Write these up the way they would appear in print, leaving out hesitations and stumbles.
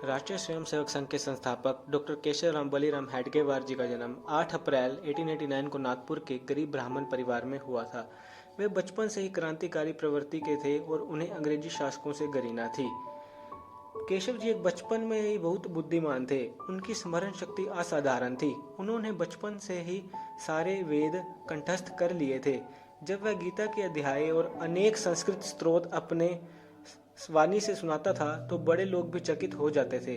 राष्ट्रीय स्वयंसेवक संघ के संस्थापक डॉक्टर केशवराम बलीराम हेडगेवार जी का जन्म 8 अप्रैल 1889 को नागपुर के गरीब ब्राह्मण परिवार में हुआ था। वे बचपन से ही क्रांतिकारी प्रवृत्ति के थे और उन्हें अंग्रेजी शासकों से घृणा थी। केशव जी एक बचपन में ही बहुत बुद्धिमान थे। उनकी स्मरण शक्ति असाधारण थी। उन्होंने बचपन से ही सारे वेद कंठस्थ कर लिए थे। जब वह गीता के अध्याय और अनेक संस्कृत स्त्रोत अपने वाणी से सुनाता था तो बड़े लोग भी चकित हो जाते थे।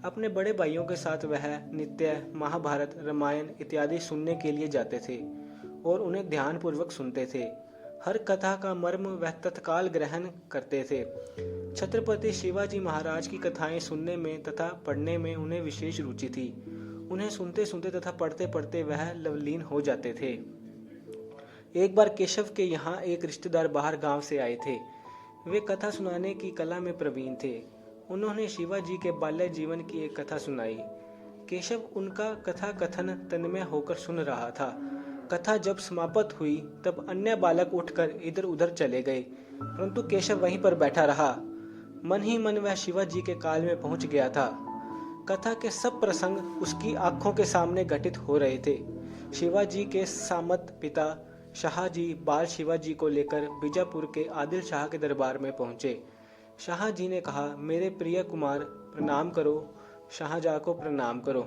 अपने बड़े भाइयों के साथ वह नित्य महाभारत, रामायण इत्यादि सुनने के लिए जाते थे और उन्हें ध्यानपूर्वक सुनते थे। हर कथा का मर्म वह तत्काल ग्रहण करते थे। छत्रपति शिवाजी महाराज की कथाएं सुनने में तथा पढ़ने में उन्हें विशेष रुचि थी। उन्हें सुनते सुनते तथा पढ़ते पढ़ते वह लवलीन हो जाते थे। एक बार केशव के यहाँ एक रिश्तेदार बाहर गांव से आए थे। वे कथा सुनाने की कला में प्रवीण थे। उन्होंने शिवाजी के बाल्य जीवन की एक कथा सुनाई। केशव उनका कथा कथन तन्मय होकर सुन रहा था। कथा जब समाप्त हुई तब अन्य बालक उठकर इधर उधर चले गए, परंतु केशव वहीं पर बैठा रहा। मन ही मन वह शिवाजी के काल में पहुंच गया था। कथा के सब प्रसंग उसकी आंखों के सामने घटित हो रहे थे। शिवाजी के सामंत पिता शाहजी बाल शिवाजी को लेकर बीजापुर के आदिल शाह के दरबार में पहुंचे। शाहजी ने कहा, मेरे प्रिय कुमार प्रणाम करो, शाहजहाँ को प्रणाम करो।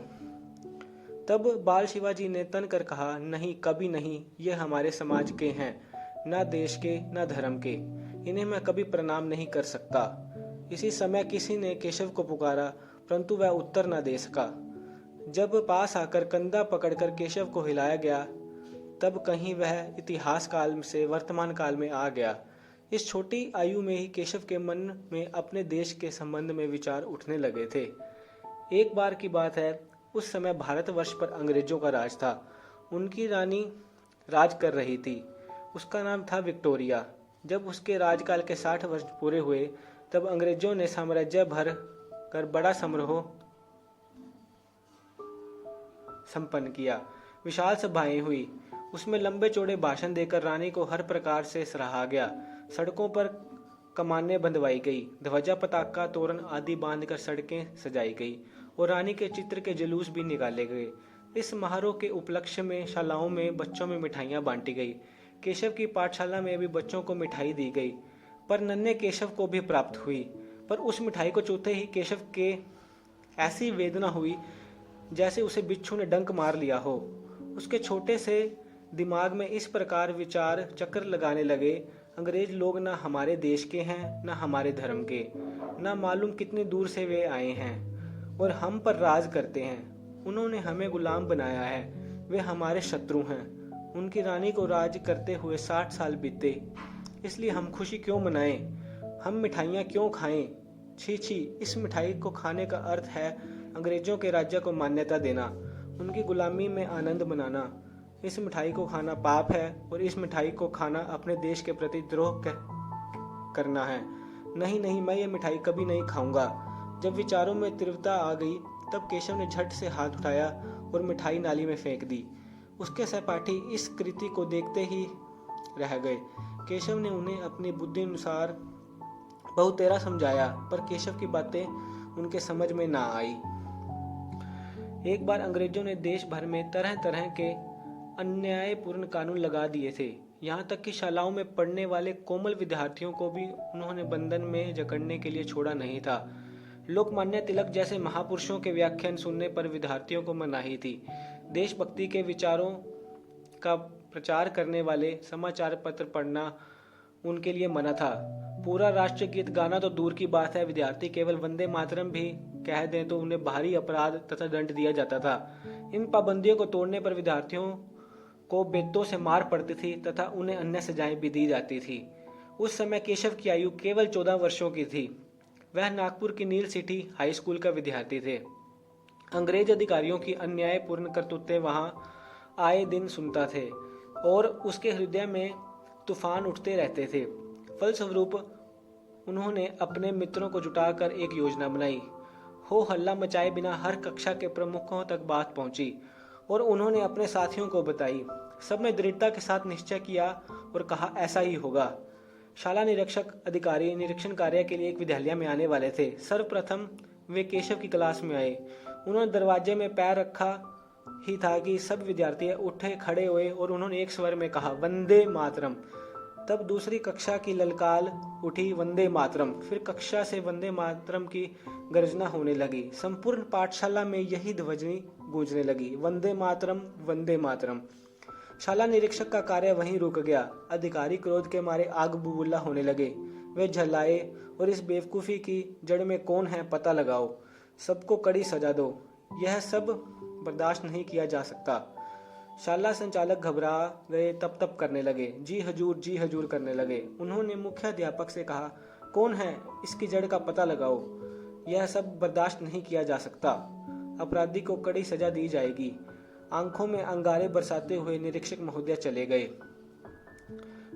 तब बाल शिवाजी ने तन कर कहा, नहीं, कभी नहीं, ये हमारे समाज के हैं, ना देश के ना धर्म के, इन्हें मैं कभी प्रणाम नहीं कर सकता। इसी समय किसी ने केशव को पुकारा, परंतु वह उत्तर न दे सका। जब पास आकर कंधा पकड़कर केशव को हिलाया गया तब कहीं वह इतिहास काल से वर्तमान काल में आ गया। इस छोटी आयु में ही केशव के मन में अपने देश के संबंध में विचार उठने लगे थे। एक बार की बात है, उस समय भारतवर्ष पर अंग्रेजों का राज था। उनकी रानी राज कर रही थी। उसका नाम था विक्टोरिया। जब उसके राजकाल के 60 वर्ष पूरे हुए तब अंग्रेजों ने साम्राज्य भर कर बड़ा समारोह संपन्न किया। विशाल सभाएं हुई। उसमें लंबे चौड़े भाषण देकर रानी को हर प्रकार से सराहा गया। सड़कों पर कमानें बंधवाई गई, ध्वजा पताका तोरण आदि बांधकर सड़कें सजाई गई और रानी के चित्र के जुलूस भी निकाले गए। इस समारोह के उपलक्ष्य में शालाओं में बच्चों में मिठाइयां बांटी गई। केशव की पाठशाला में भी बच्चों को मिठाई दी गई, पर नन्हे केशव को भी प्राप्त हुई। पर उस मिठाई को चूते ही केशव के ऐसी वेदना हुई जैसे उसे बिच्छू ने डंक मार लिया हो। उसके छोटे से दिमाग में इस प्रकार विचार चक्कर लगाने लगे, अंग्रेज लोग ना हमारे देश के हैं, ना हमारे धर्म के, ना मालूम कितनी दूर से वे आए हैं और हम पर राज करते हैं। उन्होंने हमें गुलाम बनाया है, वे हमारे शत्रु हैं। उनकी रानी को राज करते हुए 60 साल बीते, इसलिए हम खुशी क्यों मनाएं, हम मिठाइयाँ क्यों खाएं? छी छी, इस मिठाई को खाने का अर्थ है अंग्रेजों के राज्य को मान्यता देना, उनकी गुलामी में आनंद मनाना। इस मिठाई को खाना पाप है और इस मिठाई को खाना अपने देश के प्रति द्रोह करना है। नहीं नहीं, मैं ये मिठाई कभी नहीं खाऊंगा। जब विचारों में तीव्रता आ गई तब केशव ने झट से हाथ उठाया और मिठाई नाली में फेंक दी। उसके सहपाठी इस कृति को देखते ही रह गए। केशव ने उन्हें अपनी बुद्धि अनुसार बहुतेरा समझाया, पर केशव की बातें उनके समझ में ना आई। एक बार अंग्रेजों ने देश भर में तरह तरह के अन्यायपूर्ण कानून लगा दिए थे। यहाँ तक कि शालाओं में पढ़ने वाले कोमल विद्यार्थियों को भी उन्होंने बंधन में जकड़ने के लिए छोड़ा नहीं था। लोकमान्य तिलक जैसे महापुरुषों के व्याख्यान सुनने पर विद्यार्थियों को मनाही थी। देशभक्ति के विचारों का प्रचार करने वाले समाचार पत्र पढ़ना उनके लिए मना था। पूरा राष्ट्रगीत गाना तो दूर की बात है, विद्यार्थी केवल वंदे मातरम भी कह दें तो उन्हें भारी अपराध तथा दंड दिया जाता था। इन पाबंदियों को तोड़ने पर विद्यार्थियों को बेतों से मार पड़ती थी तथा उन्हें अन्य सजाएं भी दी जाती थी। उस समय केशव की आयु केवल 14 वर्षों की थी। वह नागपुर की नील सिटी हाई स्कूल का विद्यार्थी थे। अंग्रेज अधिकारियों की अन्यायपूर्ण करतूतें वहां आए दिन सुनता थे और उसके हृदय में तूफान उठते रहते थे। फलस्वरूप उन्होंने अपने मित्रों को जुटाकर एक योजना बनाई। हो हल्ला मचाए बिना हर कक्षा के प्रमुखों तक बात पहुंची और उन्होंने अपने साथियों को बताई। सबने दृढ़ता के साथ निश्चय किया और कहा, ऐसा ही होगा। शाला निरीक्षक अधिकारी निरीक्षण कार्य के लिए एक विद्यालय में आने वाले थे। सर्वप्रथम वे केशव की क्लास में आए। उन्होंने दरवाजे में पैर रखा ही था कि सब विद्यार्थी उठे खड़े हुए और उन्होंने एक स्वर में कहा, वंदे मातरम। तब दूसरी कक्षा की ललकार उठी, वंदे मातरम। फिर कक्षा से वंदे मातरम की गर्जना होने लगी। संपूर्ण पाठशाला में यही ध्वनि गूंजने लगी, वंदे मातरम, वंदे मातरम। शाला निरीक्षक का कार्य वहीं रुक गया। अधिकारी क्रोध के मारे आग बबूला होने लगे। वे झल्लाए, और इस बेवकूफ़ी की जड़ में कौन है पता लगाओ, सबको कड़ी सजा दो। यह सब बर्दाश्त नहीं किया जा सकता। शाला संचालक घबरा गए, तप तप करने लगे, जी हजूर करने लगे। उन्होंने मुख्याध्यापक से कहा, कौन है, इसकी जड़ का पता लगाओ। यह सब बर्दाश्त नहीं किया जा सकता। अपराधी को कड़ी सजा दी जाएगी। आंखों में अंगारे बरसाते हुए निरीक्षक महोदय चले गए।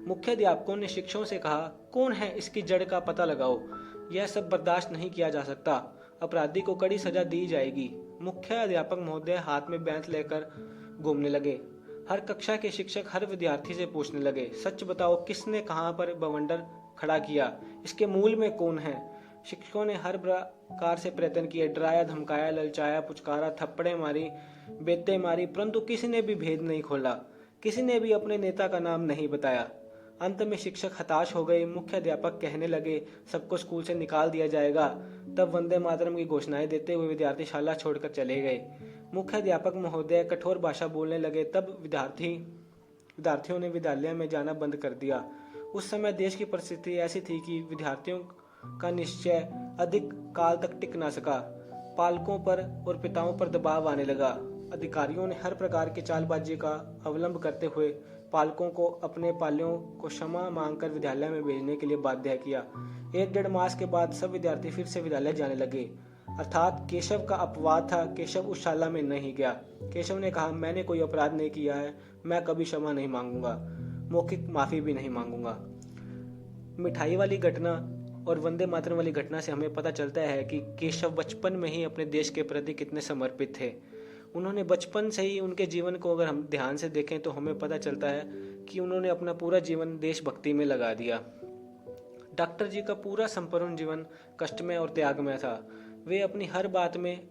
मुख्याध्यापकों ने शिक्षकों से कहा, कौन है, इसकी जड़ का पता लगाओ। यह सब बर्दाश्त नहीं किया जा सकता। अपराधी को कड़ी सजा दी जाएगी। मुख्याध्यापक महोदय हाथ में बेंच लेकर घूमने लगे। हर कक्षा के शिक्षक हर विद्यार्थी से पूछने लगे, सच बताओ, किसने कहां पर बवंडर खड़ा किया, इसके मूल में कौन है। शिक्षकों ने हर प्रकार से प्रयत्न किए, डराया, धमकाया, ललचाया, पुचकारा, थप्पड़े मारी, बेते मारी, परंतु किसी ने भी भेद नहीं खोला। किसी ने भी अपने नेता का नाम नहीं बताया। अंत में शिक्षक हताश हो गए। मुख्याध्यापक कहने लगे, सबको स्कूल से निकाल दिया जाएगा। तब वंदे मातरम की घोषणाएं देते हुए विद्यार्थी शाला छोड़कर चले गए। मुख्याध्यापक महोदय कठोर भाषा बोलने लगे। तब विद्यार्थियों ने विद्यालय में जाना बंद कर दिया। उस समय देश की परिस्थिति ऐसी थी कि विद्यार्थियों का निश्चय अधिक काल तक टिक न सका। पालकों पर और पिताओं पर दबाव आने लगा। अधिकारियों ने हर प्रकार की चालबाजी का अवलंब करते हुए पालकों को अपने पालियों को क्षमा मांगकर विद्यालय में भेजने के लिए बाध्य किया। 1-1.5 मास के बाद सब विद्यार्थी फिर से विद्यालय जाने लगे। अर्थात केशव का अपवाद था। केशव उस शाला में नहीं गया। केशव ने कहा, मैंने कोई अपराध नहीं किया है, मैं कभी क्षमा नहीं मांगूंगा, मौखिक माफी भी नहीं मांगूंगा। मिठाई वाली घटना और वंदे मातरम वाली घटना से हमें पता चलता है कि केशव बचपन में ही अपने देश के प्रति कितने समर्पित थे। उन्होंने बचपन से ही, उनके जीवन को अगर हम ध्यान से देखें तो हमें पता चलता है कि उन्होंने अपना पूरा जीवन देशभक्ति में लगा दिया। डॉक्टर जी का पूरा संपूर्ण जीवन कष्टमय और त्यागमय था। वे अपनी हर बात में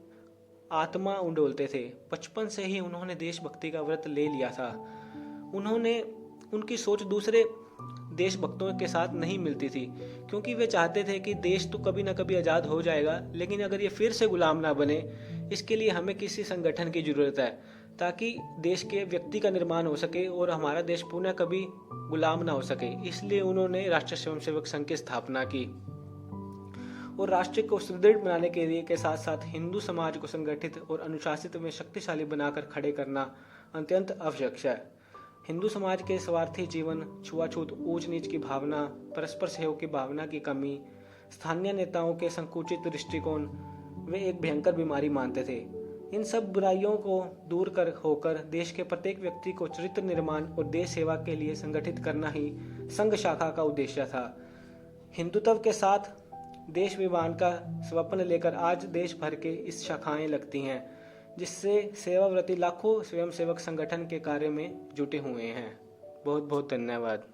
आत्मा उंडोलते थे। बचपन से ही उन्होंने देशभक्ति का व्रत ले लिया था। उनकी सोच दूसरे देशभक्तों के साथ नहीं मिलती थी, क्योंकि वे चाहते थे कि देश तो कभी ना कभी आज़ाद हो जाएगा, लेकिन अगर ये फिर से गुलाम ना बने, इसके लिए हमें किसी संगठन की जरूरत है, ताकि देश के व्यक्ति का निर्माण हो सके और हमारा देश पुनः कभी गुलाम ना हो सके। इसलिए उन्होंने राष्ट्रीय स्वयंसेवक संघ की स्थापना की और राष्ट्र को सुदृढ़ बनाने के लिए के साथ साथ हिंदू समाज को संगठित और अनुशासित में शक्तिशाली बनाकर खड़े करना अत्यंत आवश्यक है। हिंदू समाज के स्वार्थी जीवन, छुआछूत, ऊंच नीच की भावना, परस्पर सहयोग की भावना की कमी, स्थानीय नेताओं के संकुचित दृष्टिकोण वे एक भयंकर बीमारी मानते थे। इन सब बुराइयों को दूर कर होकर देश के प्रत्येक व्यक्ति को चरित्र निर्माण और देश सेवा के लिए संगठित करना ही संघ शाखा का उद्देश्य था। हिंदुत्व के साथ देश विभाजन का स्वप्न लेकर आज देश भर के इस शाखाएं लगती हैं, जिससे सेवाव्रती लाखों स्वयंसेवक संगठन के कार्य में जुटे हुए हैं। बहुत बहुत धन्यवाद।